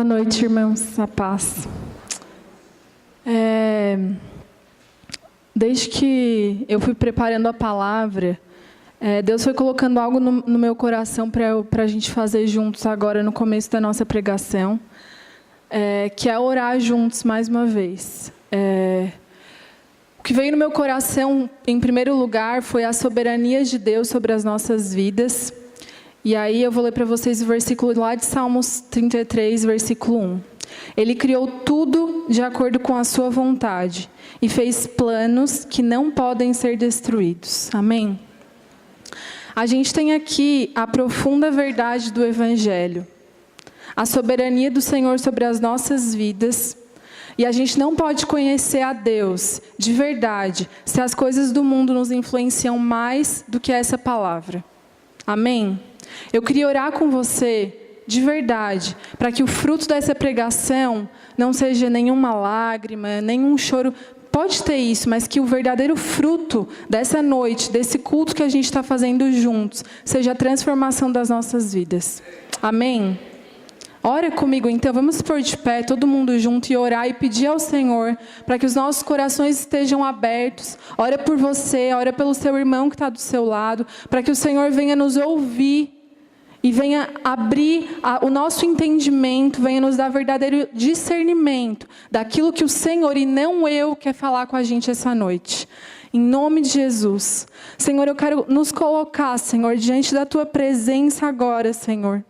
Boa noite, irmãos, a paz. Desde que eu fui preparando a palavra, Deus foi colocando algo no meu coração para a gente fazer juntos agora no começo da nossa pregação, que é orar juntos mais uma vez. O que veio no meu coração, em primeiro lugar, foi a soberania de Deus sobre as nossas vidas. E aí eu vou ler para vocês o versículo lá de Salmos 33, versículo 1. Ele criou tudo de acordo com a sua vontade e fez planos que não podem ser destruídos. Amém? A gente tem aqui a profunda verdade do Evangelho, a soberania do Senhor sobre as nossas vidas. E a gente não pode conhecer a Deus de verdade se as coisas do mundo nos influenciam mais do que essa palavra. Amém? Eu queria orar com você de verdade, para que o fruto dessa pregação não seja nenhuma lágrima, nenhum choro. Pode ter isso, mas que o verdadeiro fruto dessa noite, desse culto que a gente está fazendo juntos, seja a transformação das nossas vidas. Amém? Ora comigo então, vamos pôr de pé, todo mundo junto, e orar e pedir ao Senhor para que os nossos corações estejam abertos. Ora por você, ora pelo seu irmão que está do seu lado, para que o Senhor venha nos ouvir e venha abrir o nosso entendimento, venha nos dar verdadeiro discernimento daquilo que o Senhor e não eu quer falar com a gente essa noite. Em nome de Jesus. Senhor, eu quero nos colocar, Senhor, diante da Tua presença agora, Senhor.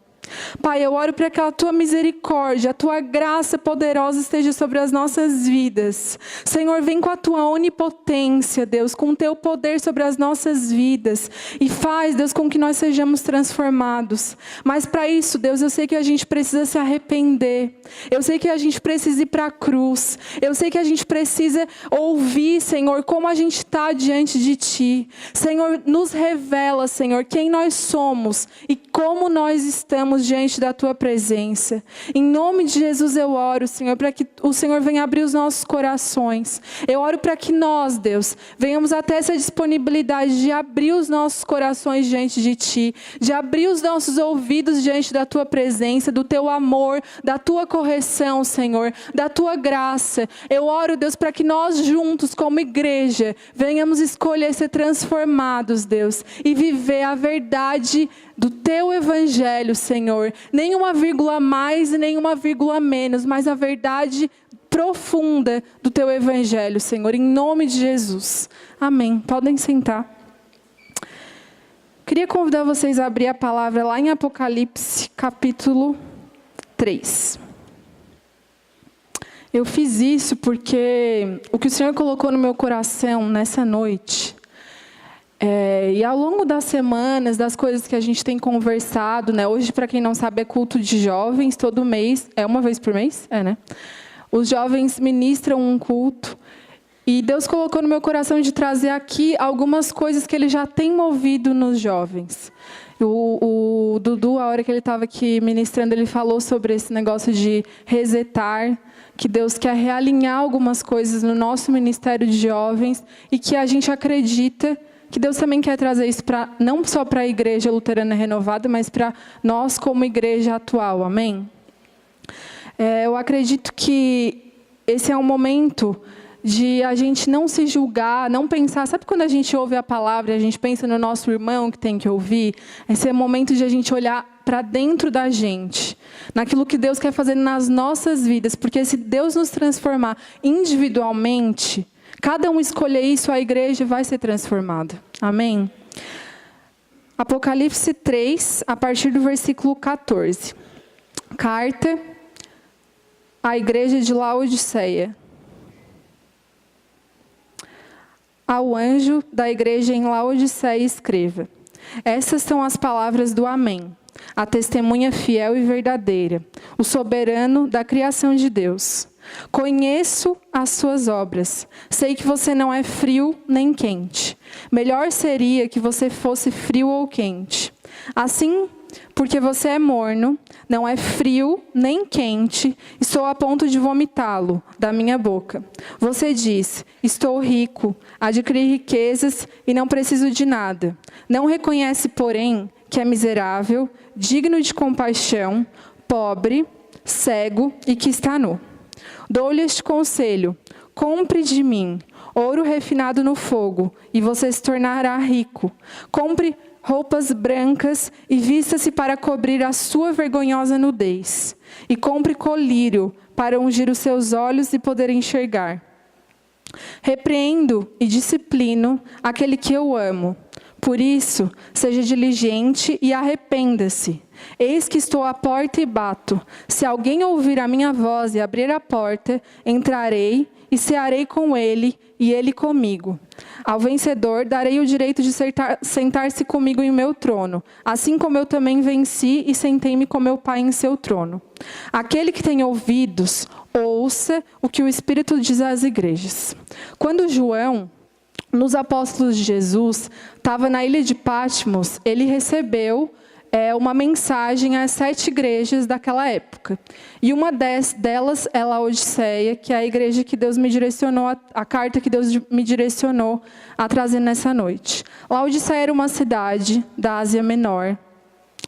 Pai, eu oro para que a Tua misericórdia, a Tua graça poderosa esteja sobre as nossas vidas. Senhor, vem com a Tua onipotência, Deus, com o Teu poder sobre as nossas vidas. E faz, Deus, com que nós sejamos transformados. Mas para isso, Deus, eu sei que a gente precisa se arrepender. Eu sei que a gente precisa ir para a cruz. Eu sei que a gente precisa ouvir, Senhor, como a gente está diante de Ti. Senhor, nos revela, Senhor, quem nós somos e como nós estamos diante da Tua presença. Em nome de Jesus eu oro, Senhor, para que o Senhor venha abrir os nossos corações. Eu oro para que nós, Deus, venhamos até essa disponibilidade de abrir os nossos corações diante de Ti, de abrir os nossos ouvidos diante da Tua presença, do Teu amor, da Tua correção, Senhor, da Tua graça. Eu oro, Deus, para que nós juntos, como igreja, venhamos escolher ser transformados, Deus, e viver a verdade do Teu Evangelho, Senhor. Nenhuma vírgula mais e nenhuma vírgula menos, mas a verdade profunda do Teu Evangelho, Senhor, em nome de Jesus. Amém. Podem sentar. Queria convidar vocês a abrir a palavra lá em Apocalipse, capítulo 3. Eu fiz isso porque o que o Senhor colocou no meu coração nessa noite, e ao longo das semanas, das coisas que a gente tem conversado, né? Hoje, para quem não sabe, é culto de jovens, todo mês, uma vez por mês? Né? Os jovens ministram um culto, e Deus colocou no meu coração de trazer aqui algumas coisas que Ele já tem movido nos jovens. O Dudu, a hora que ele estava aqui ministrando, ele falou sobre esse negócio de resetar, que Deus quer realinhar algumas coisas no nosso ministério de jovens, e que a gente acredita que Deus também quer trazer isso não só para a Igreja Luterana Renovada, mas para nós como igreja atual. Amém? Eu acredito que esse é um momento de a gente não se julgar, não pensar. Sabe quando a gente ouve a palavra e a gente pensa no nosso irmão que tem que ouvir? Esse é o momento de a gente olhar para dentro da gente, naquilo que Deus quer fazer nas nossas vidas. Porque se Deus nos transformar individualmente, cada um escolher isso, a igreja vai ser transformada. Amém? Apocalipse 3, a partir do versículo 14. Carta à igreja de Laodiceia. Ao anjo da igreja em Laodiceia escreva: essas são as palavras do Amém, a testemunha fiel e verdadeira, o soberano da criação de Deus. Conheço as suas obras. Sei que você não é frio nem quente. Melhor seria que você fosse frio ou quente. Assim, porque você é morno, não é frio nem quente, estou a ponto de vomitá-lo da minha boca. Você diz: estou rico, adquiri riquezas e não preciso de nada. Não reconhece, porém, que é miserável, digno de compaixão, pobre, cego e que está nu. Dou-lhe este conselho: compre de mim ouro refinado no fogo, e você se tornará rico. Compre roupas brancas e vista-se para cobrir a sua vergonhosa nudez. E compre colírio para ungir os seus olhos e poder enxergar. Repreendo e disciplino aquele que eu amo. Por isso, seja diligente e arrependa-se. Eis que estou à porta e bato. Se alguém ouvir a minha voz e abrir a porta, entrarei e cearei com ele e ele comigo. Ao vencedor darei o direito de sentar-se comigo em meu trono, assim como eu também venci e sentei-me com meu Pai em seu trono. Aquele que tem ouvidos, ouça o que o Espírito diz às igrejas. Quando João, nos apóstolos de Jesus, estava na ilha de Patmos, ele recebeu uma mensagem às 7 igrejas daquela época. E uma delas é Laodiceia, que é a igreja que Deus me direcionou, a carta que Deus me direcionou a trazer nessa noite. Laodiceia era uma cidade da Ásia Menor.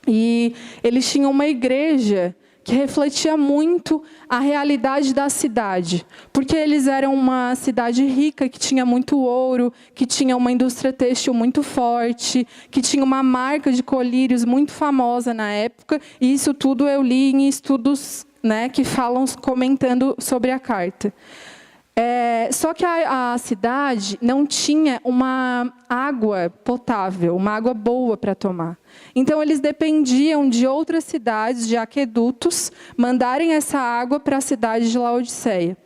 E eles tinham uma igreja que refletia muito a realidade da cidade. Porque eles eram uma cidade rica, que tinha muito ouro, que tinha uma indústria têxtil muito forte, que tinha uma marca de colírios muito famosa na época. E isso tudo eu li em estudos, que falam, comentando sobre a carta. Só que a cidade não tinha uma água potável, uma água boa para tomar. Então, eles dependiam de outras cidades, de aquedutos, mandarem essa água para a cidade de Laodiceia.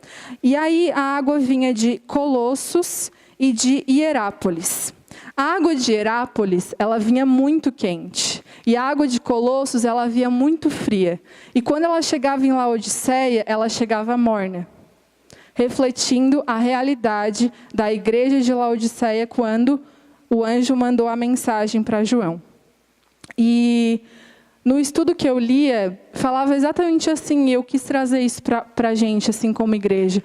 E aí, a água vinha de Colossos e de Hierápolis. A água de Hierápolis, ela vinha muito quente. E a água de Colossos, ela vinha muito fria. E quando ela chegava em Laodiceia, ela chegava morna, refletindo a realidade da igreja de Laodiceia quando o anjo mandou a mensagem para João. E no estudo que eu lia, falava exatamente assim, e eu quis trazer isso para a gente, assim, como igreja.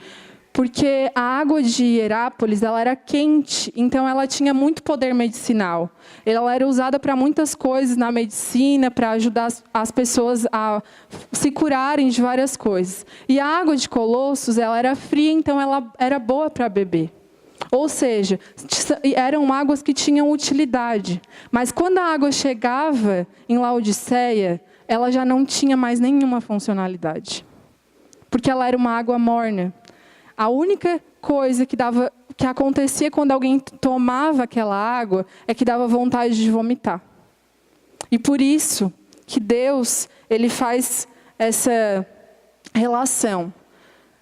Porque a água de Hierápolis, ela era quente, então ela tinha muito poder medicinal. Ela era usada para muitas coisas na medicina, para ajudar as pessoas a se curarem de várias coisas. E a água de Colossos, ela era fria, então ela era boa para beber. Ou seja, eram águas que tinham utilidade. Mas quando a água chegava em Laodiceia, ela já não tinha mais nenhuma funcionalidade. Porque ela era uma água morna. A única coisa que acontecia quando alguém tomava aquela água é que dava vontade de vomitar. E por isso que Deus, ele faz essa relação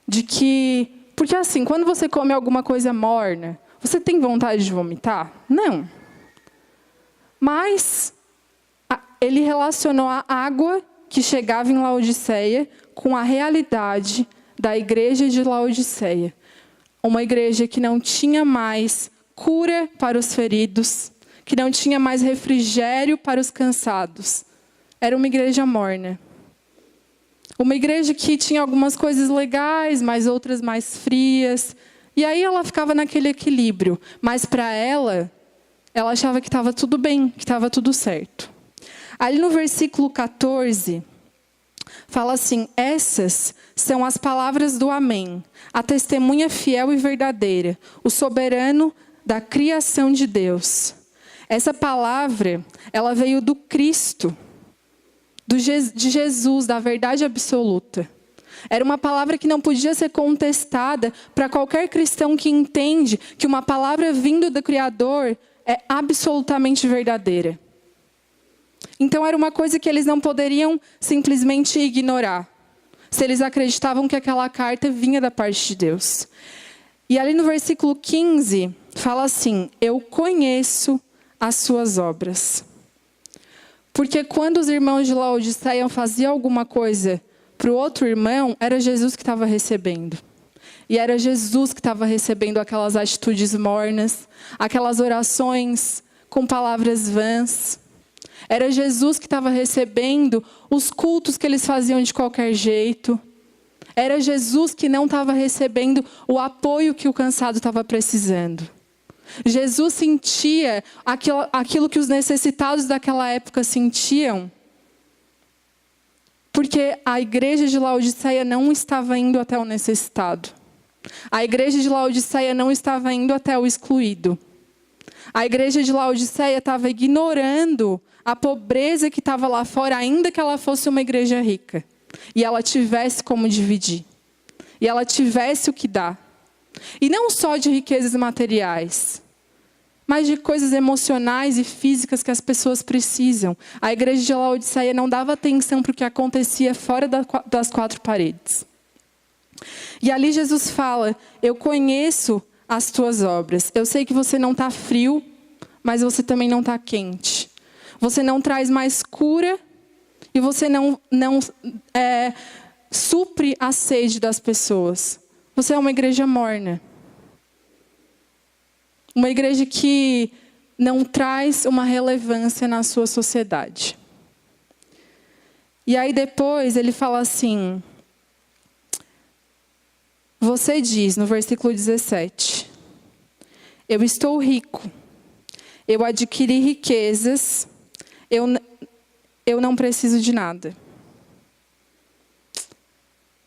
de que... Porque assim, quando você come alguma coisa morna, você tem vontade de vomitar? Não. Mas ele relacionou a água que chegava em Laodiceia com a realidade da igreja de Laodiceia. Uma igreja que não tinha mais cura para os feridos, que não tinha mais refrigério para os cansados. Era uma igreja morna. Uma igreja que tinha algumas coisas legais, mas outras mais frias. E aí ela ficava naquele equilíbrio. Mas para ela achava que estava tudo bem, que estava tudo certo. Ali no versículo 14, fala assim: essas são as palavras do Amém, a testemunha fiel e verdadeira, o soberano da criação de Deus. Essa palavra, ela veio do Cristo, de Jesus, da verdade absoluta. Era uma palavra que não podia ser contestada para qualquer cristão que entende que uma palavra vindo do Criador é absolutamente verdadeira. Então era uma coisa que eles não poderiam simplesmente ignorar, se eles acreditavam que aquela carta vinha da parte de Deus. E ali no versículo 15, fala assim: eu conheço as suas obras. Porque quando os irmãos de Laodiceia faziam alguma coisa para o outro irmão, era Jesus que estava recebendo. E era Jesus que estava recebendo aquelas atitudes mornas, aquelas orações com palavras vãs. Era Jesus que estava recebendo os cultos que eles faziam de qualquer jeito. Era Jesus que não estava recebendo o apoio que o cansado estava precisando. Jesus sentia aquilo que os necessitados daquela época sentiam. Porque a igreja de Laodiceia não estava indo até o necessitado. A igreja de Laodiceia não estava indo até o excluído. A igreja de Laodiceia estava ignorando a pobreza que estava lá fora, ainda que ela fosse uma igreja rica. E ela tivesse como dividir. E ela tivesse o que dar. E não só de riquezas materiais, mas de coisas emocionais e físicas que as pessoas precisam. A igreja de Laodiceia não dava atenção para o que acontecia fora das quatro paredes. E ali Jesus fala: eu conheço as tuas obras. Eu sei que você não está frio, mas você também não está quente. Você não traz mais cura e você não supre a sede das pessoas. Você é uma igreja morna. Uma igreja que não traz uma relevância na sua sociedade. E aí depois ele fala assim: você diz, no versículo 17, eu estou rico, eu adquiri riquezas, eu não preciso de nada.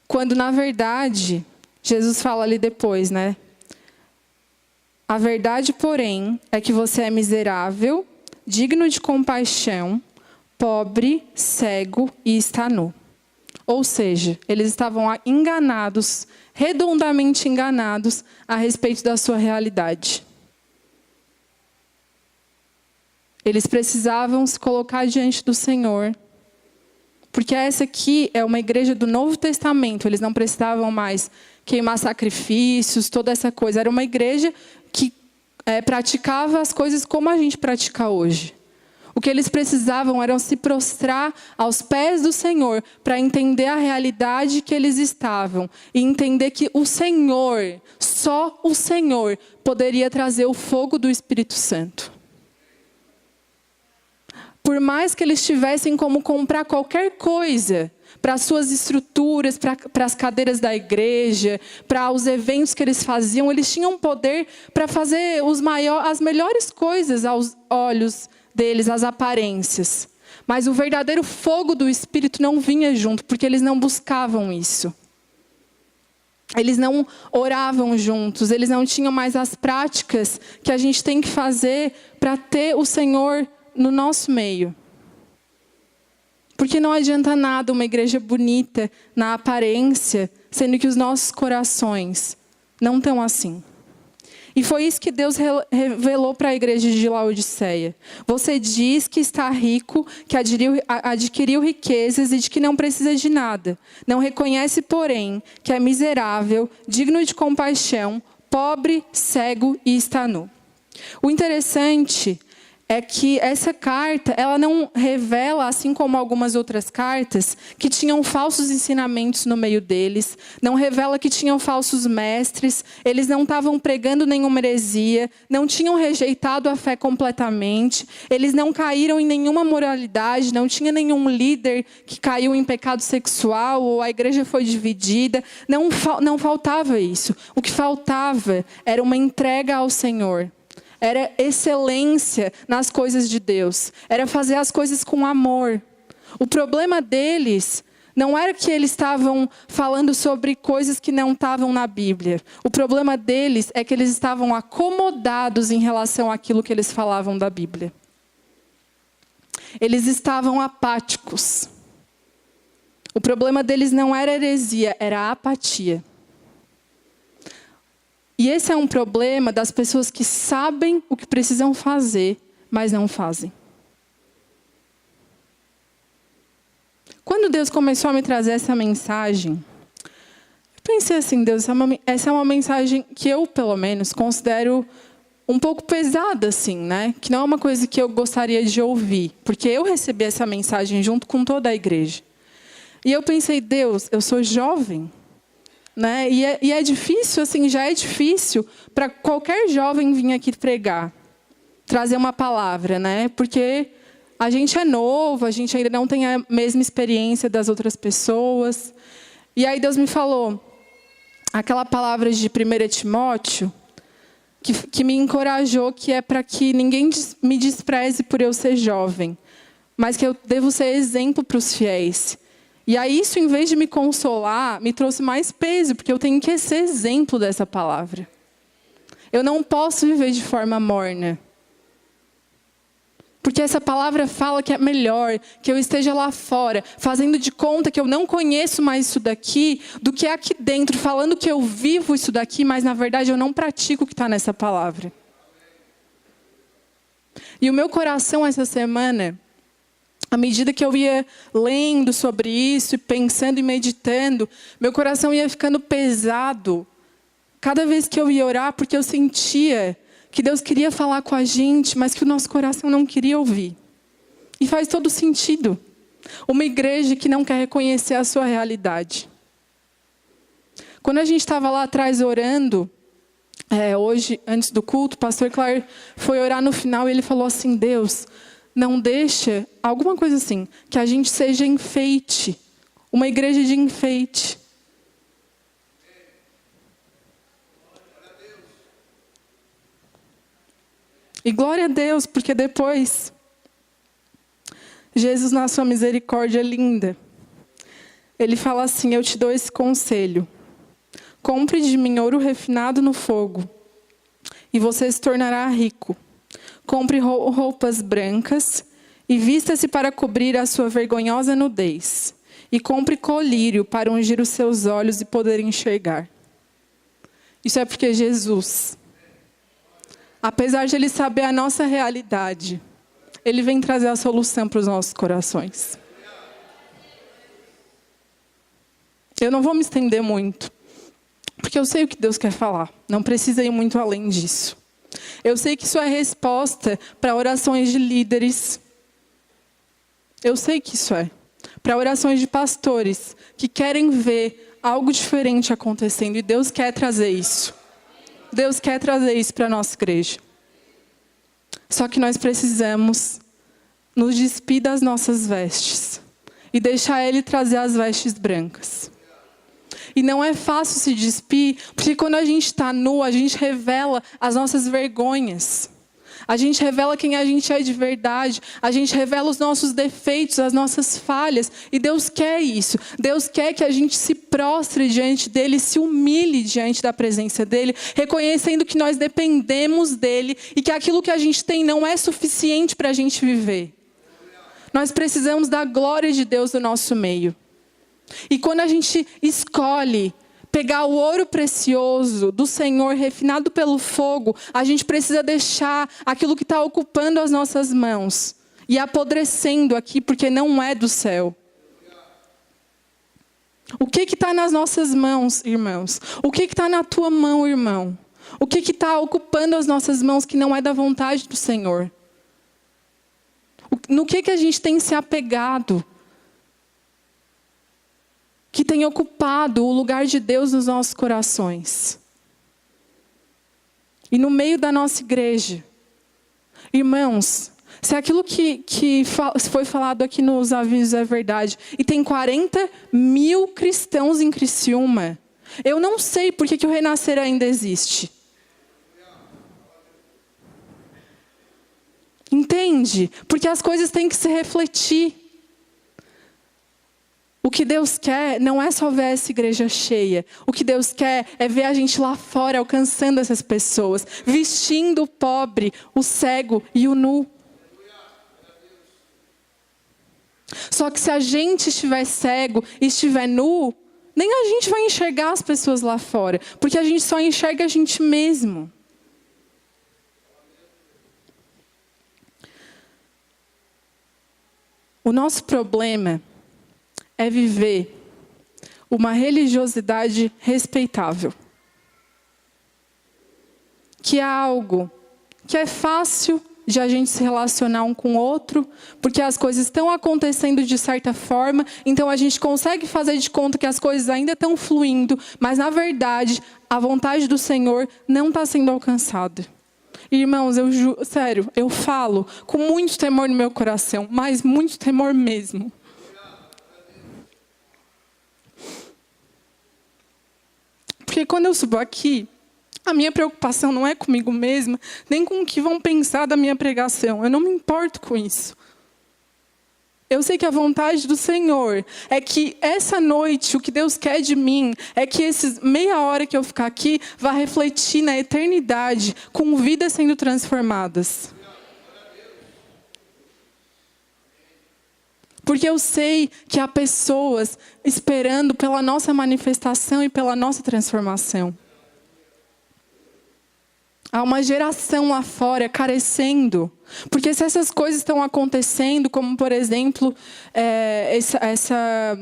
Quando na verdade, Jesus fala ali depois, né? A verdade, porém, é que você é miserável, digno de compaixão, pobre, cego e está nu. Ou seja, eles estavam enganados, redondamente enganados a respeito da sua realidade. Eles precisavam se colocar diante do Senhor, porque essa aqui é uma igreja do Novo Testamento. Eles não precisavam mais queimar sacrifícios, toda essa coisa. Era uma igreja que praticava as coisas como a gente pratica hoje. O que eles precisavam era se prostrar aos pés do Senhor para entender a realidade que eles estavam e entender que o Senhor, só o Senhor, poderia trazer o fogo do Espírito Santo. Por mais que eles tivessem como comprar qualquer coisa para as suas estruturas, para as cadeiras da igreja, para os eventos que eles faziam, eles tinham poder para fazer as melhores coisas aos olhos deles, as aparências. Mas o verdadeiro fogo do Espírito não vinha junto, porque eles não buscavam isso. Eles não oravam juntos, eles não tinham mais as práticas que a gente tem que fazer para ter o Senhor no nosso meio. Porque não adianta nada uma igreja bonita na aparência, sendo que os nossos corações não estão assim. E foi isso que Deus revelou para a igreja de Laodiceia. Você diz que está rico, que adquiriu riquezas e de que não precisa de nada. Não reconhece, porém, que é miserável, digno de compaixão, pobre, cego e está nu. O interessante é que essa carta, ela não revela, assim como algumas outras cartas, que tinham falsos ensinamentos no meio deles. Não revela que tinham falsos mestres. Eles não estavam pregando nenhuma heresia. Não tinham rejeitado a fé completamente. Eles não caíram em nenhuma moralidade. Não tinha nenhum líder que caiu em pecado sexual ou a igreja foi dividida. Não faltava isso. O que faltava era uma entrega ao Senhor. Era excelência nas coisas de Deus. Era fazer as coisas com amor. O problema deles não era que eles estavam falando sobre coisas que não estavam na Bíblia. O problema deles é que eles estavam acomodados em relação àquilo que eles falavam da Bíblia. Eles estavam apáticos. O problema deles não era heresia, era a apatia. E esse é um problema das pessoas que sabem o que precisam fazer, mas não fazem. Quando Deus começou a me trazer essa mensagem, eu pensei assim: Deus, essa é uma mensagem que eu, pelo menos, considero um pouco pesada, assim, né? Que não é uma coisa que eu gostaria de ouvir, porque eu recebi essa mensagem junto com toda a igreja. E eu pensei: Deus, eu sou jovem. Né? E é difícil, assim, já é difícil para qualquer jovem vir aqui pregar, trazer uma palavra, né? Porque a gente é novo, a gente ainda não tem a mesma experiência das outras pessoas. E aí Deus me falou aquela palavra de 1 Timóteo, que me encorajou, que é para que ninguém me despreze por eu ser jovem, mas que eu devo ser exemplo para os fiéis. E aí isso, em vez de me consolar, me trouxe mais peso, porque eu tenho que ser exemplo dessa palavra. Eu não posso viver de forma morna. Porque essa palavra fala que é melhor que eu esteja lá fora, fazendo de conta que eu não conheço mais isso daqui, do que aqui dentro, falando que eu vivo isso daqui, mas na verdade eu não pratico o que está nessa palavra. E o meu coração essa semana, à medida que eu ia lendo sobre isso, e pensando e meditando, meu coração ia ficando pesado. Cada vez que eu ia orar, porque eu sentia que Deus queria falar com a gente, mas que o nosso coração não queria ouvir. E faz todo sentido. Uma igreja que não quer reconhecer a sua realidade. Quando a gente estava lá atrás orando, hoje, antes do culto, o pastor Clair foi orar no final e ele falou assim: Deus, não deixa, alguma coisa assim, que a gente seja enfeite. Uma igreja de enfeite. E glória a Deus, porque depois, Jesus, na sua misericórdia linda, Ele fala assim: eu te dou esse conselho. Compre de mim ouro refinado no fogo, e você se tornará rico. Compre roupas brancas, e vista-se para cobrir a sua vergonhosa nudez. E compre colírio para ungir os seus olhos e poder enxergar. Isso é porque Jesus, apesar de Ele saber a nossa realidade, Ele vem trazer a solução para os nossos corações. Eu não vou me estender muito, porque eu sei o que Deus quer falar. Não precisa ir muito além disso. Eu sei que isso é resposta para orações de líderes. Eu sei que isso é. Para orações de pastores que querem ver algo diferente acontecendo. E Deus quer trazer isso. Deus quer trazer isso para a nossa igreja. Só que nós precisamos nos despir das nossas vestes e deixar Ele trazer as vestes brancas. E não é fácil se despir, porque quando a gente está nu, a gente revela as nossas vergonhas. A gente revela quem a gente é de verdade. A gente revela os nossos defeitos, as nossas falhas. E Deus quer isso. Deus quer que a gente se prostre diante dEle, se humilhe diante da presença dEle, reconhecendo que nós dependemos dEle e que aquilo que a gente tem não é suficiente para a gente viver. Nós precisamos da glória de Deus no nosso meio. E quando a gente escolhe pegar o ouro precioso do Senhor, refinado pelo fogo, a gente precisa deixar aquilo que está ocupando as nossas mãos e apodrecendo aqui, porque não é do céu. O que está nas nossas mãos, irmãos? O que está na tua mão, irmão? O que está ocupando as nossas mãos que não é da vontade do Senhor? No que a gente tem se apegado? Que tem ocupado o lugar de Deus nos nossos corações. E no meio da nossa igreja. Irmãos, se aquilo que foi falado aqui nos avisos é verdade, e tem 40 mil cristãos em Criciúma, eu não sei por que o Renascer ainda existe. Entende? Porque as coisas têm que se refletir. O que Deus quer não é só ver essa igreja cheia. O que Deus quer é ver a gente lá fora alcançando essas pessoas, vestindo o pobre, o cego e o nu. Só que se a gente estiver cego e estiver nu, nem a gente vai enxergar as pessoas lá fora, porque a gente só enxerga a gente mesmo. O nosso problema é viver uma religiosidade respeitável. Que é algo que é fácil de a gente se relacionar um com o outro, porque as coisas estão acontecendo de certa forma, então a gente consegue fazer de conta que as coisas ainda estão fluindo, mas na verdade a vontade do Senhor não está sendo alcançada. Irmãos, sério, eu falo com muito temor no meu coração, mas muito temor mesmo. Porque quando eu subo aqui, a minha preocupação não é comigo mesma, nem com o que vão pensar da minha pregação. Eu não me importo com isso. Eu sei que a vontade do Senhor é que essa noite, o que Deus quer de mim, é que esses meia hora que eu ficar aqui, vá refletir na eternidade, com vidas sendo transformadas. Porque eu sei que há pessoas esperando pela nossa manifestação e pela nossa transformação. Há uma geração lá fora carecendo. Porque se essas coisas estão acontecendo, como por exemplo, essa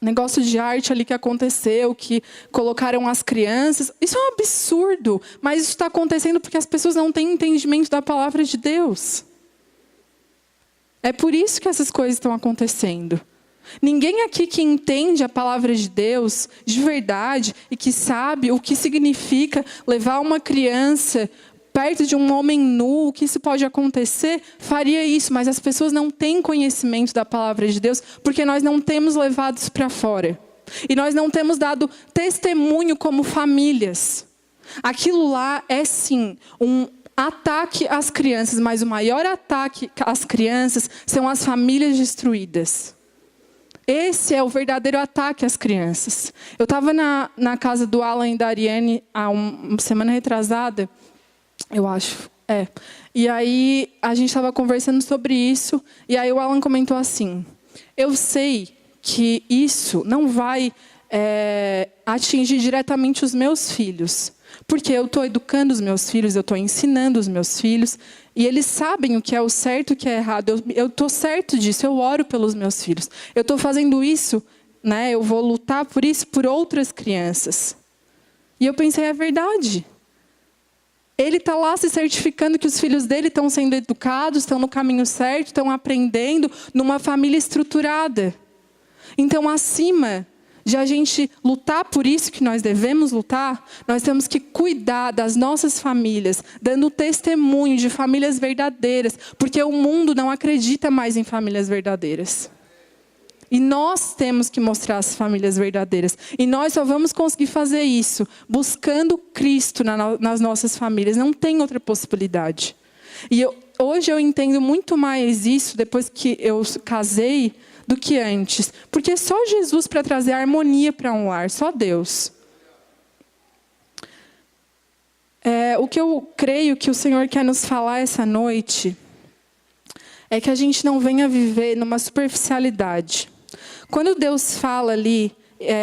negócio de arte ali que aconteceu, que colocaram as crianças, isso é um absurdo. Mas isso está acontecendo porque as pessoas não têm entendimento da palavra de Deus. É por isso que essas coisas estão acontecendo. Ninguém aqui que entende a palavra de Deus de verdade e que sabe o que significa levar uma criança perto de um homem nu, o que isso pode acontecer, faria isso. Mas as pessoas não têm conhecimento da palavra de Deus porque nós não temos levado isso para fora. E nós não temos dado testemunho como famílias. Aquilo lá é sim um ataque às crianças, mas o maior ataque às crianças são as famílias destruídas. Esse é o verdadeiro ataque às crianças. Eu estava na casa do Alan e da Ariane há uma semana retrasada, eu acho. E aí a gente estava conversando sobre isso, e aí o Alan comentou assim: eu sei que isso não vai atingir diretamente os meus filhos, porque eu estou educando os meus filhos, eu estou ensinando os meus filhos, e eles sabem o que é o certo e o que é errado. Eu estou certo disso, eu oro pelos meus filhos. Eu estou fazendo isso, né? Eu vou lutar por isso por outras crianças. E eu pensei, é verdade. Ele está lá se certificando que os filhos dele estão sendo educados, estão no caminho certo, estão aprendendo numa família estruturada. Então, acima de a gente lutar por isso que nós devemos lutar, nós temos que cuidar das nossas famílias, dando testemunho de famílias verdadeiras, porque o mundo não acredita mais em famílias verdadeiras. E nós temos que mostrar as famílias verdadeiras. E nós só vamos conseguir fazer isso buscando Cristo nas nossas famílias. Não tem outra possibilidade. E hoje eu entendo muito mais isso, depois que eu casei, do que antes. Porque é só Jesus para trazer harmonia para um lar, só Deus. O que eu creio que o Senhor quer nos falar essa noite é que a gente não venha viver numa superficialidade. Quando Deus fala ali,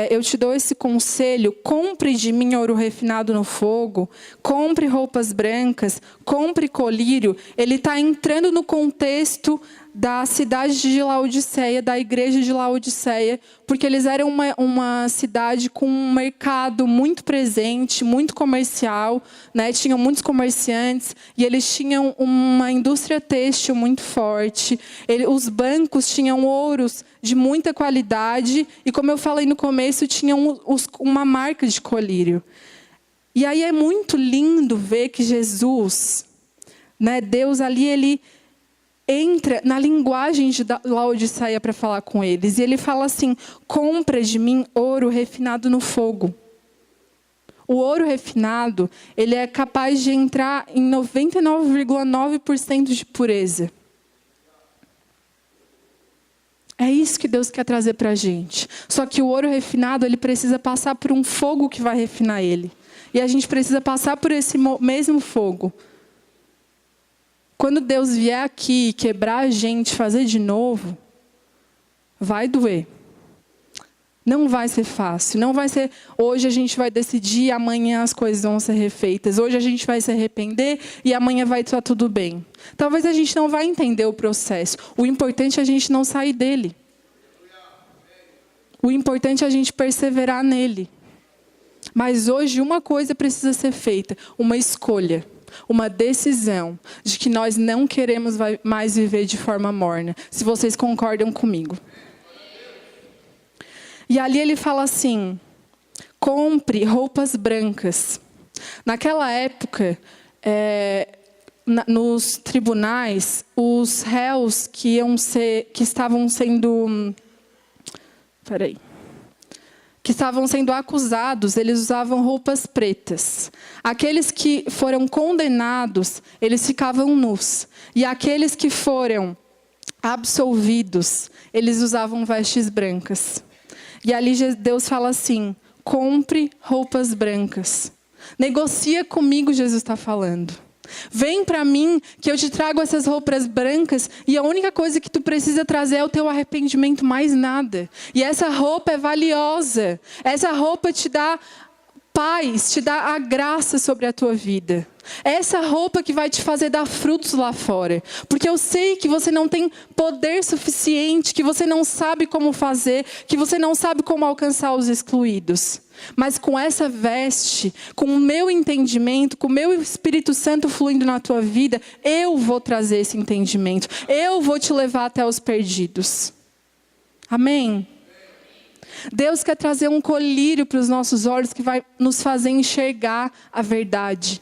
eu te dou esse conselho: compre de mim ouro refinado no fogo, compre roupas brancas, compre colírio. Ele está entrando no contexto da cidade de Laodiceia, da igreja de Laodiceia, porque eles eram uma cidade com um mercado muito presente, muito comercial, né? Tinham muitos comerciantes, e eles tinham uma indústria têxtil muito forte. Os bancos tinham ouros de muita qualidade, e como eu falei no começo, tinham uma marca de colírio. E aí é muito lindo ver que Jesus, né, Deus ali, ele entra na linguagem de Laodiceia para falar com eles. E ele fala assim: compra de mim ouro refinado no fogo. O ouro refinado, ele é capaz de entrar em 99,9% de pureza. É isso que Deus quer trazer para a gente. Só que o ouro refinado, ele precisa passar por um fogo que vai refinar ele. E a gente precisa passar por esse mesmo fogo. Quando Deus vier aqui quebrar a gente, fazer de novo, vai doer. Não vai ser fácil. Não vai ser, hoje a gente vai decidir, amanhã as coisas vão ser refeitas. Hoje a gente vai se arrepender e amanhã vai estar tudo bem. Talvez a gente não vai entender o processo. O importante é a gente não sair dele. O importante é a gente perseverar nele. Mas hoje uma coisa precisa ser feita: uma escolha. Uma decisão de que nós não queremos mais viver de forma morna. Se vocês concordam comigo. E ali ele fala assim: compre roupas brancas. Naquela época, nos tribunais, os réus que estavam sendo acusados, eles usavam roupas pretas. Aqueles que foram condenados, eles ficavam nus. E aqueles que foram absolvidos, eles usavam vestes brancas. E ali Deus fala assim: compre roupas brancas. Negocia comigo, Jesus está falando. Vem para mim que eu te trago essas roupas brancas e a única coisa que tu precisa trazer é o teu arrependimento, mais nada. E essa roupa é valiosa. Essa roupa te dá paz, te dá a graça sobre a tua vida. É essa roupa que vai te fazer dar frutos lá fora. Porque eu sei que você não tem poder suficiente, que você não sabe como fazer, que você não sabe como alcançar os excluídos. Mas com essa veste, com o meu entendimento, com o meu Espírito Santo fluindo na tua vida, eu vou trazer esse entendimento. Eu vou te levar até os perdidos. Amém? Deus quer trazer um colírio para os nossos olhos que vai nos fazer enxergar a verdade.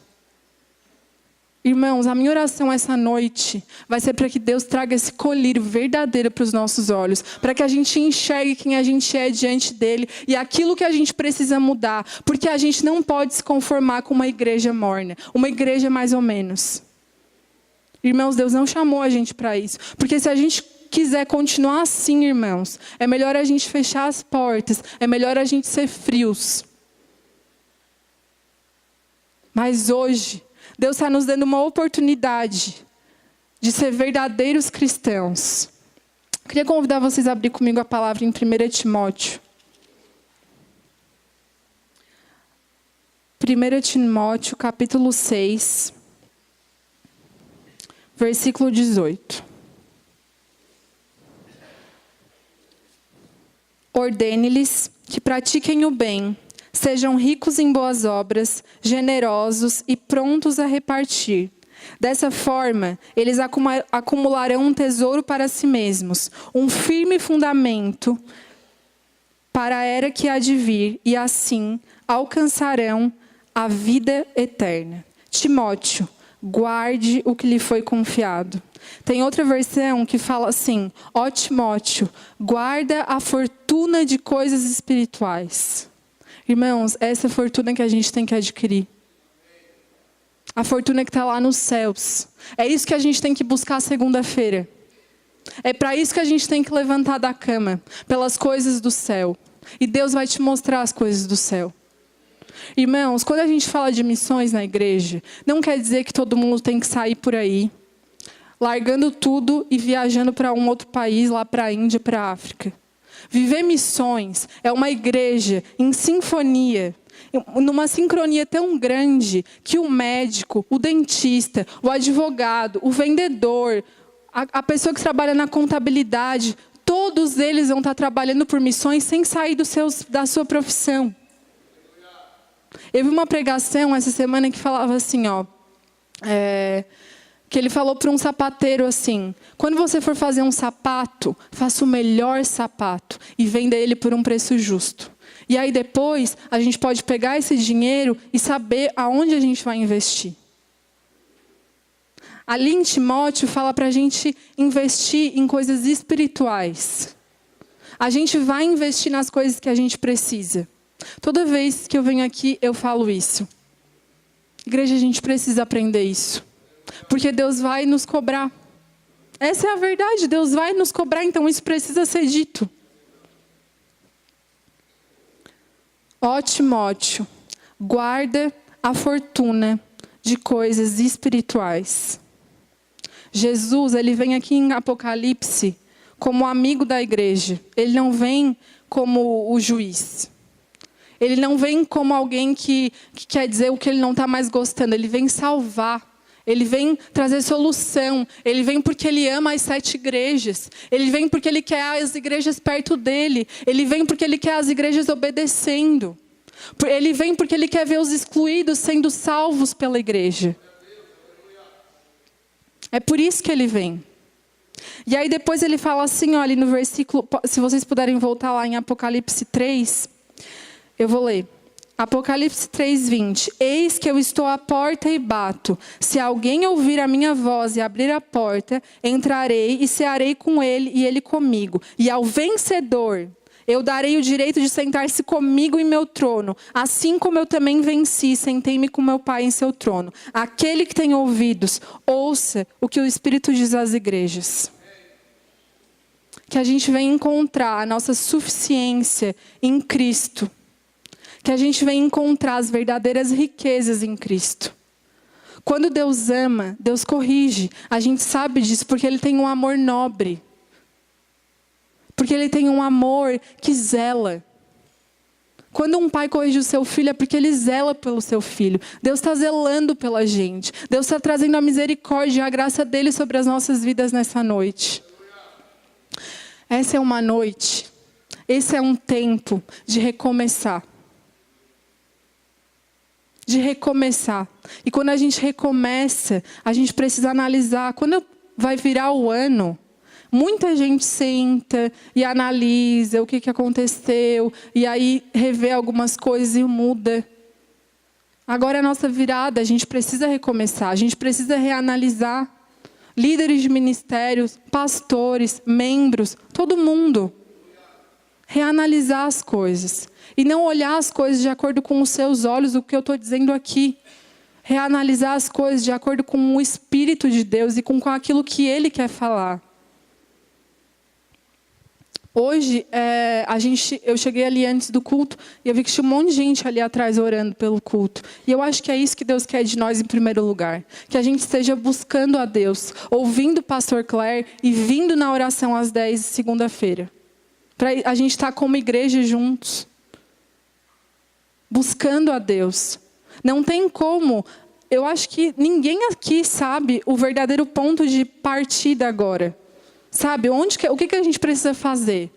Irmãos, a minha oração essa noite vai ser para que Deus traga esse colírio verdadeiro para os nossos olhos. Para que a gente enxergue quem a gente é diante dele e aquilo que a gente precisa mudar. Porque a gente não pode se conformar com uma igreja morna. Uma igreja mais ou menos. Irmãos, Deus não chamou a gente para isso. Porque se a gente quiser continuar assim, irmãos, é melhor a gente fechar as portas. É melhor a gente ser frios. Mas hoje, Deus está nos dando uma oportunidade de ser verdadeiros cristãos. Queria convidar vocês a abrir comigo a palavra em 1 Timóteo. 1 Timóteo, capítulo 6, versículo 18. Ordene-lhes que pratiquem o bem, sejam ricos em boas obras, generosos e prontos a repartir. Dessa forma, eles acumularão um tesouro para si mesmos, um firme fundamento para a era que há de vir, e assim alcançarão a vida eterna. Timóteo, guarde o que lhe foi confiado. Tem outra versão que fala assim: ó Timóteo, guarda a fortuna de coisas espirituais. Irmãos, essa fortuna que a gente tem que adquirir. A fortuna que está lá nos céus. É isso que a gente tem que buscar segunda-feira. É para isso que a gente tem que levantar da cama. Pelas coisas do céu. E Deus vai te mostrar as coisas do céu. Irmãos, quando a gente fala de missões na igreja, não quer dizer que todo mundo tem que sair por aí, largando tudo e viajando para um outro país, lá para a Índia, para a África. Viver missões é uma igreja em sinfonia, numa sincronia tão grande que o médico, o dentista, o advogado, o vendedor, a pessoa que trabalha na contabilidade, todos eles vão estar trabalhando por missões sem sair da sua profissão. Eu vi uma pregação essa semana que falava assim, que ele falou para um sapateiro assim: quando você for fazer um sapato, faça o melhor sapato e venda ele por um preço justo. E aí depois a gente pode pegar esse dinheiro e saber aonde a gente vai investir. Ali em Timóteo fala para a gente investir em coisas espirituais. A gente vai investir nas coisas que a gente precisa. Toda vez que eu venho aqui eu falo isso. Igreja, a gente precisa aprender isso. Porque Deus vai nos cobrar. Essa é a verdade, Deus vai nos cobrar, então isso precisa ser dito. Ó Timóteo, guarda a fortuna de coisas espirituais. Jesus, ele vem aqui em Apocalipse como amigo da igreja. Ele não vem como o juiz. Ele não vem como alguém que quer dizer o que ele não está mais gostando. Ele vem salvar. Ele vem trazer solução. Ele vem porque ele ama as 7 igrejas. Ele vem porque ele quer as igrejas perto dele. Ele vem porque ele quer as igrejas obedecendo. Ele vem porque ele quer ver os excluídos sendo salvos pela igreja. É por isso que ele vem. E aí depois ele fala assim, olha, no versículo, se vocês puderem voltar lá em Apocalipse 3, eu vou ler. Apocalipse 3:20. Eis que eu estou à porta e bato. Se alguém ouvir a minha voz e abrir a porta, entrarei e cearei com ele e ele comigo. E ao vencedor, eu darei o direito de sentar-se comigo em meu trono, assim como eu também venci, sentei-me com meu Pai em seu trono. Aquele que tem ouvidos, ouça o que o Espírito diz às igrejas. que a gente venha encontrar a nossa suficiência em Cristo. Que a gente venha encontrar as verdadeiras riquezas em Cristo. Quando Deus ama, Deus corrige. A gente sabe disso porque Ele tem um amor nobre. Porque Ele tem um amor que zela. Quando um pai corrige o seu filho é porque Ele zela pelo seu filho. Deus está zelando pela gente. Deus está trazendo a misericórdia e a graça dEle sobre as nossas vidas nessa noite. Essa é uma noite. Esse é um tempo de recomeçar. De recomeçar. E quando a gente recomeça, a gente precisa analisar. Quando vai virar o ano, muita gente senta e analisa o que aconteceu. E aí revê algumas coisas e muda. Agora é a nossa virada, a gente precisa recomeçar. A gente precisa reanalisar. Líderes de ministérios, pastores, membros, todo mundo. Reanalisar as coisas. E não olhar as coisas de acordo com os seus olhos, o que eu estou dizendo aqui. Reanalisar as coisas de acordo com o Espírito de Deus e com aquilo que Ele quer falar. Hoje, eu cheguei ali antes do culto e eu vi que tinha um monte de gente ali atrás orando pelo culto. E eu acho que é isso que Deus quer de nós em primeiro lugar. Que a gente esteja buscando a Deus, ouvindo o pastor Claire e vindo na oração às 10 de segunda-feira. Para a gente estar como igreja juntos. Buscando a Deus. Não tem como. Eu acho que ninguém aqui sabe o verdadeiro ponto de partida agora. Sabe, o que a gente precisa fazer?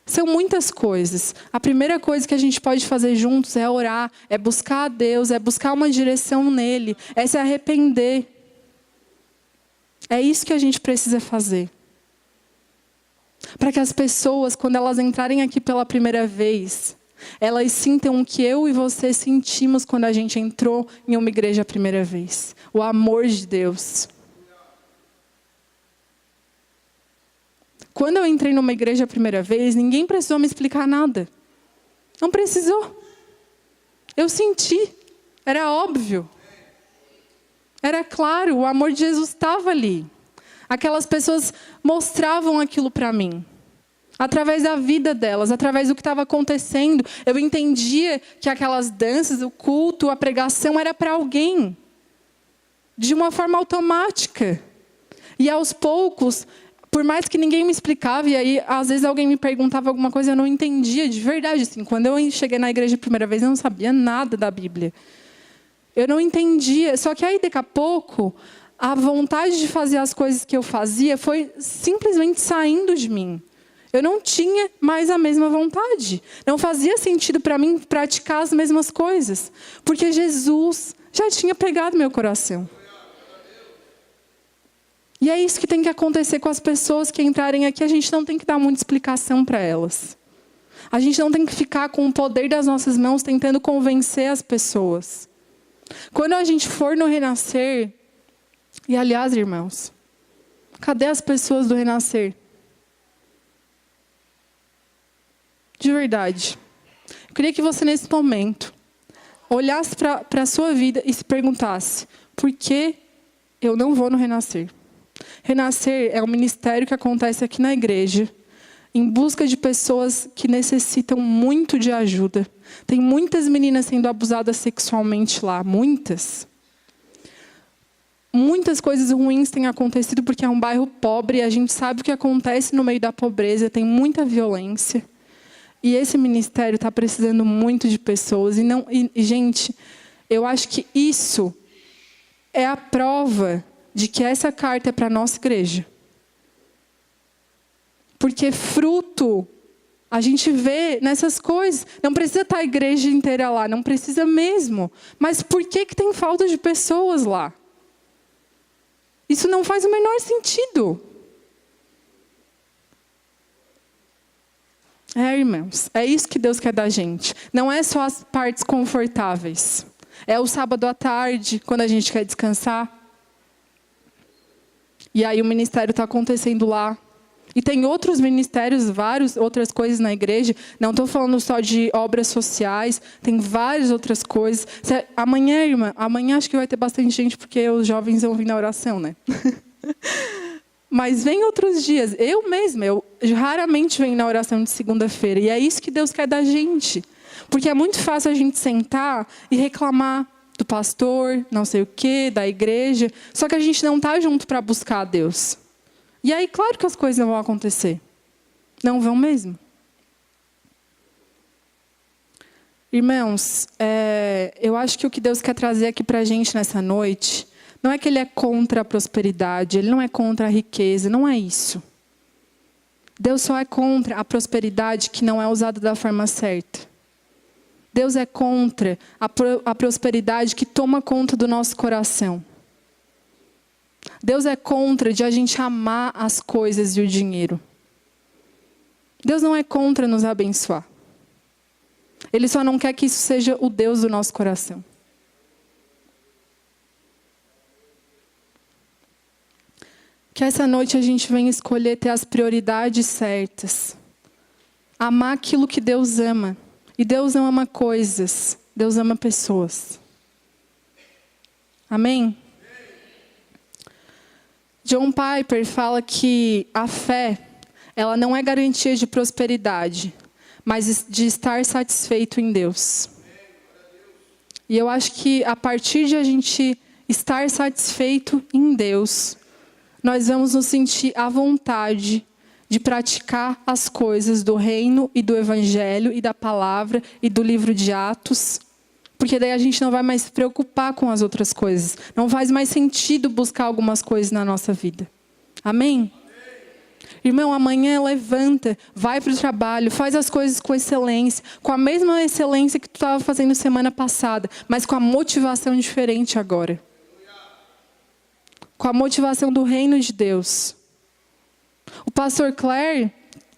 São muitas coisas. A primeira coisa que a gente pode fazer juntos é orar, é buscar a Deus, é buscar uma direção nele, é se arrepender. É isso que a gente precisa fazer. Para que as pessoas, quando elas entrarem aqui pela primeira vez, elas sintam o que eu e você sentimos quando a gente entrou em uma igreja a primeira vez. O amor de Deus. Quando eu entrei numa igreja a primeira vez, ninguém precisou me explicar nada. Não precisou. Eu senti. Era óbvio. Era claro, o amor de Jesus estava ali. Aquelas pessoas mostravam aquilo para mim. Através da vida delas, através do que estava acontecendo. Eu entendia que aquelas danças, o culto, a pregação era para alguém. De uma forma automática. E aos poucos, por mais que ninguém me explicava, e aí às vezes alguém me perguntava alguma coisa, eu não entendia de verdade. Assim, quando eu cheguei na igreja a primeira vez, eu não sabia nada da Bíblia. Eu não entendia. Só que aí, daqui a pouco, a vontade de fazer as coisas que eu fazia foi simplesmente saindo de mim. Eu não tinha mais a mesma vontade. Não fazia sentido para mim praticar as mesmas coisas. Porque Jesus já tinha pegado meu coração. E é isso que tem que acontecer com as pessoas que entrarem aqui. A gente não tem que dar muita explicação para elas. A gente não tem que ficar com o poder das nossas mãos tentando convencer as pessoas. Quando a gente for no Renascer... E aliás, irmãos, cadê as pessoas do Renascer? De verdade. Eu queria que você, nesse momento, olhasse para a sua vida e se perguntasse: por que eu não vou no Renascer? Renascer é um ministério que acontece aqui na igreja, em busca de pessoas que necessitam muito de ajuda. Tem muitas meninas sendo abusadas sexualmente lá, muitas. Muitas coisas ruins têm acontecido porque é um bairro pobre e a gente sabe o que acontece no meio da pobreza, tem muita violência. E esse ministério está precisando muito de pessoas. E, gente, eu acho que isso é a prova de que essa carta é para a nossa igreja. Porque fruto a gente vê nessas coisas. Não precisa estar a igreja inteira lá, não precisa mesmo. Mas por que tem falta de pessoas lá? Isso não faz o menor sentido. Irmãos, é isso que Deus quer da gente. Não é só as partes confortáveis. É o sábado à tarde, quando a gente quer descansar. E aí o ministério está acontecendo lá. E tem outros ministérios, várias outras coisas na igreja. Não estou falando só de obras sociais. Tem várias outras coisas. Amanhã, irmã, amanhã acho que vai ter bastante gente, porque os jovens vão vir na oração, né? Mas vem outros dias. Eu mesma, raramente vem na oração de segunda-feira. E é isso que Deus quer da gente. Porque é muito fácil a gente sentar e reclamar do pastor, não sei o quê, da igreja. Só que a gente não está junto para buscar a Deus. E aí, claro que as coisas não vão acontecer. Não vão mesmo. Irmãos, eu acho que o que Deus quer trazer aqui para a gente nessa noite, não é que Ele é contra a prosperidade, Ele não é contra a riqueza, não é isso. Deus só é contra a prosperidade que não é usada da forma certa. Deus é contra a prosperidade que toma conta do nosso coração. Deus é contra de a gente amar as coisas e o dinheiro. Deus não é contra nos abençoar. Ele só não quer que isso seja o Deus do nosso coração. Que essa noite a gente venha escolher ter as prioridades certas. Amar aquilo que Deus ama. E Deus não ama coisas, Deus ama pessoas. Amém? John Piper fala que a fé, ela não é garantia de prosperidade, mas de estar satisfeito em Deus. E eu acho que a partir de a gente estar satisfeito em Deus, nós vamos nos sentir à vontade de praticar as coisas do reino e do evangelho e da palavra e do livro de Atos. Porque daí a gente não vai mais se preocupar com as outras coisas. Não faz mais sentido buscar algumas coisas na nossa vida. Amém? Irmão, amanhã levanta, vai para o trabalho, faz as coisas com excelência, com a mesma excelência que tu estava fazendo semana passada, mas com a motivação diferente agora. Com a motivação do reino de Deus. O pastor Claire,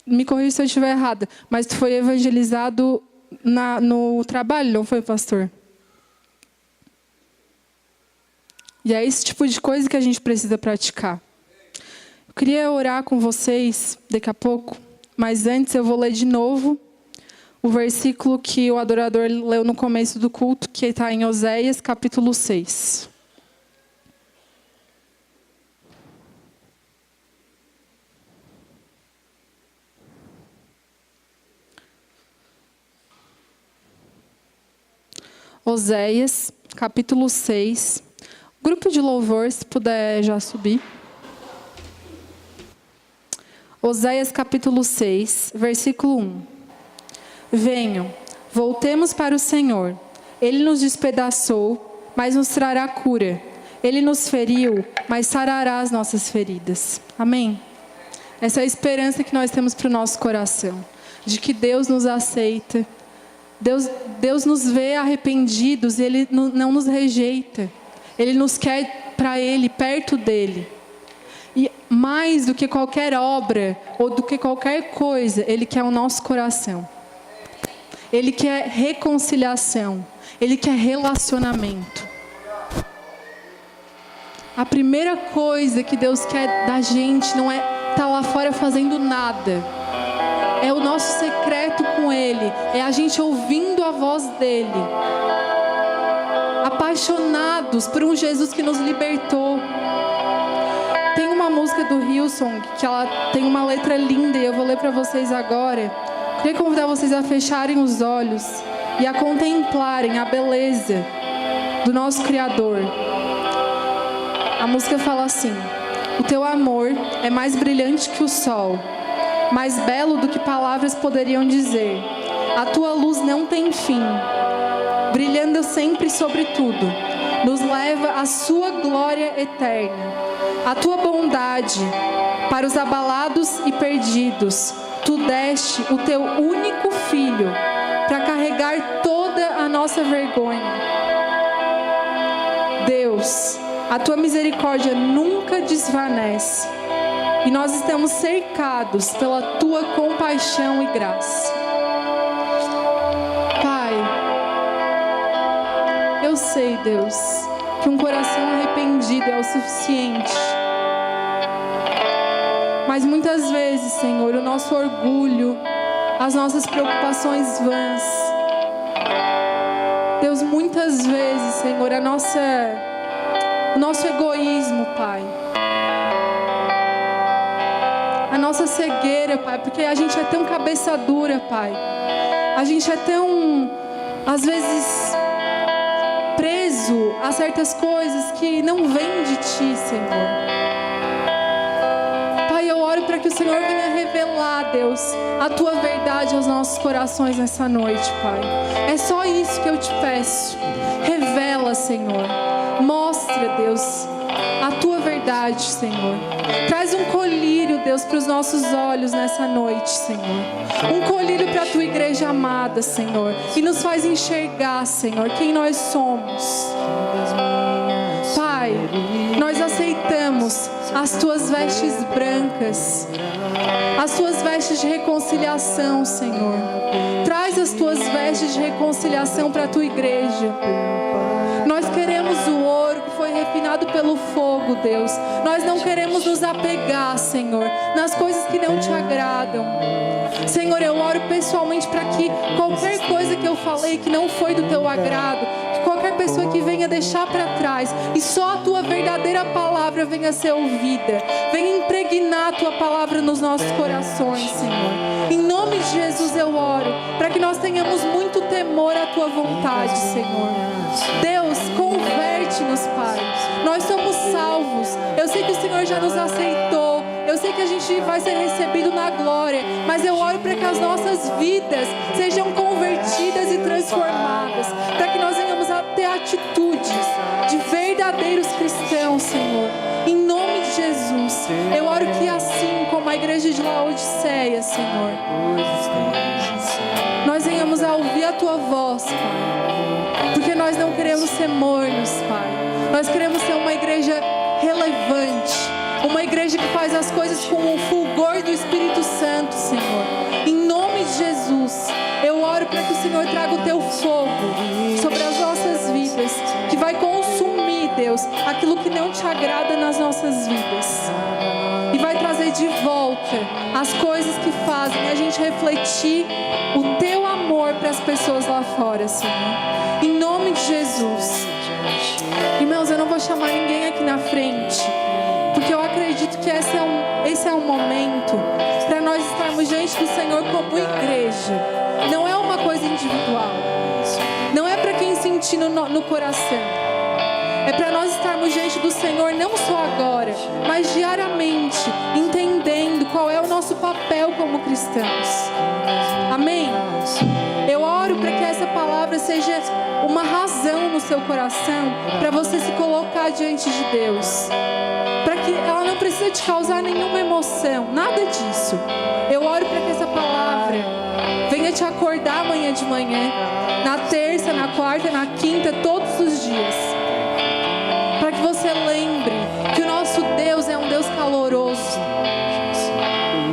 me corrija se eu estiver errada, mas tu foi evangelizado no trabalho, não foi, pastor? E é esse tipo de coisa que a gente precisa praticar. Eu queria orar com vocês daqui a pouco, mas antes eu vou ler de novo o versículo que o adorador leu no começo do culto, que está em Oséias, capítulo 6. Oséias, capítulo 6. Grupo de louvor, se puder já subir. Oséias, capítulo 6, versículo 1. Venham, voltemos para o Senhor. Ele nos despedaçou, mas nos trará cura. Ele nos feriu, mas sarará as nossas feridas. Amém? Essa é a esperança que nós temos para o nosso coração. De que Deus nos aceita. Deus nos vê arrependidos e Ele não nos rejeita. Ele nos quer para Ele, perto dEle. E mais do que qualquer obra ou do que qualquer coisa, Ele quer o nosso coração. Ele quer reconciliação. Ele quer relacionamento. A primeira coisa que Deus quer da gente não é estar lá fora fazendo nada. É o nosso secreto com Ele. É a gente ouvindo a voz dEle. Apaixonados por um Jesus que nos libertou. Tem uma música do Hillsong que ela tem uma letra linda e eu vou ler para vocês agora. Queria convidar vocês a fecharem os olhos e a contemplarem a beleza do nosso Criador. A música fala assim: o teu amor é mais brilhante que o sol, mais belo do que palavras poderiam dizer. A tua luz não tem fim, brilhando sempre sobre tudo, nos leva à sua glória eterna. A tua bondade para os abalados e perdidos, tu deste o teu único filho para carregar toda a nossa vergonha. Deus, a tua misericórdia nunca desvanece. E nós estamos cercados pela tua compaixão e graça. Pai, eu sei, Deus, que um coração arrependido é o suficiente. Mas muitas vezes, Senhor, o nosso orgulho, as nossas preocupações vãs, Deus, muitas vezes, Senhor, o nosso egoísmo, Pai, a nossa nossa cegueira, Pai, porque a gente é tão cabeça dura, Pai. A gente é tão, às vezes, preso a certas coisas que não vêm de Ti, Senhor. Pai, eu oro para que o Senhor venha revelar, Deus, a Tua verdade aos nossos corações nessa noite, Pai. É só isso que eu te peço. Revela, Senhor. Mostra, Deus, a Tua verdade, Senhor. Traz um colírio, Deus, para os nossos olhos nessa noite, Senhor. Um colírio para a Tua igreja amada, Senhor. E nos faz enxergar, Senhor, quem nós somos. Pai, nós aceitamos as Tuas vestes brancas, as Tuas vestes de reconciliação, Senhor. Traz as Tuas vestes de reconciliação para a Tua igreja. Nós queremos o ouro que foi refinado pelo fogo, Deus. Nós não queremos nos apegar, Senhor, nas coisas que não Te agradam. Senhor, eu oro pessoalmente para que qualquer coisa que eu falei que não foi do Teu agrado, que qualquer pessoa que venha deixar para trás e só a Tua verdadeira palavra venha ser ouvida. Venha impregnar a Tua palavra nos nossos corações, Senhor. Em nome de Jesus eu oro para que nós tenhamos muito temor à Tua vontade, Senhor. Deus, converte-nos, Pai. Nós somos salvos. Eu sei que o Senhor já nos aceitou. Eu sei que a gente vai ser recebido na glória. Mas eu oro para que as nossas vidas sejam convertidas e transformadas. Para que nós venhamos a ter atitudes de verdadeiros cristãos, Senhor. Em nome de Jesus. Eu oro que assim como a igreja de Laodiceia, Senhor, nós venhamos a ouvir a Tua voz, Pai. Porque nós não queremos ser mornos, Pai. Nós queremos ser uma igreja relevante. Uma igreja que faz as coisas com o fulgor do Espírito Santo, Senhor. Em nome de Jesus, eu oro para que o Senhor traga o Teu fogo sobre as nossas vidas, que vai consumir, Deus, aquilo que não Te agrada nas nossas vidas. E vai trazer de volta as coisas que fazem a gente refletir o Teu amor para as pessoas lá fora, Senhor. Em nome de Jesus. Irmãos, eu não vou chamar ninguém aqui na frente, porque eu acredito que esse é um momento para nós estarmos diante do Senhor como igreja. Não é uma coisa individual. Não é para quem sentir no coração. É para nós estarmos diante do Senhor não só agora, mas diariamente, entendendo qual é o nosso papel como cristãos. Amém? Eu oro para que essa palavra seja uma razão no seu coração para você se colocar diante de Deus. Para que ela não precisa te causar nenhuma emoção, nada disso. Eu oro para que essa palavra venha te acordar amanhã de manhã, na terça, na quarta, na quinta, todos os dias. Para que você lembre que o nosso Deus é um Deus caloroso.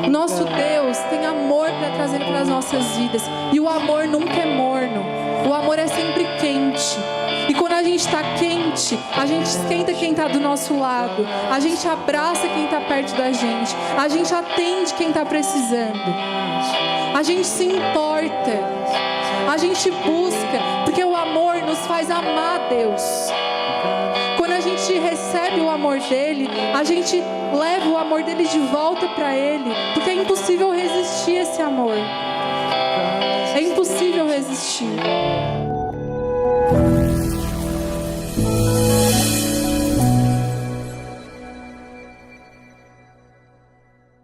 O nosso Deus tem amor para trazer para as nossas vidas. E o amor nunca é morno. O amor é sempre quente. E quando a gente está quente, a gente esquenta quem está do nosso lado. A gente abraça quem está perto da gente. A gente atende quem está precisando. A gente se importa. A gente busca. Porque o amor nos faz amar Deus. Quando a gente recebe o amor dele, a gente leva o amor dele de volta para ele. Porque é impossível resistir a esse amor. É impossível resistir.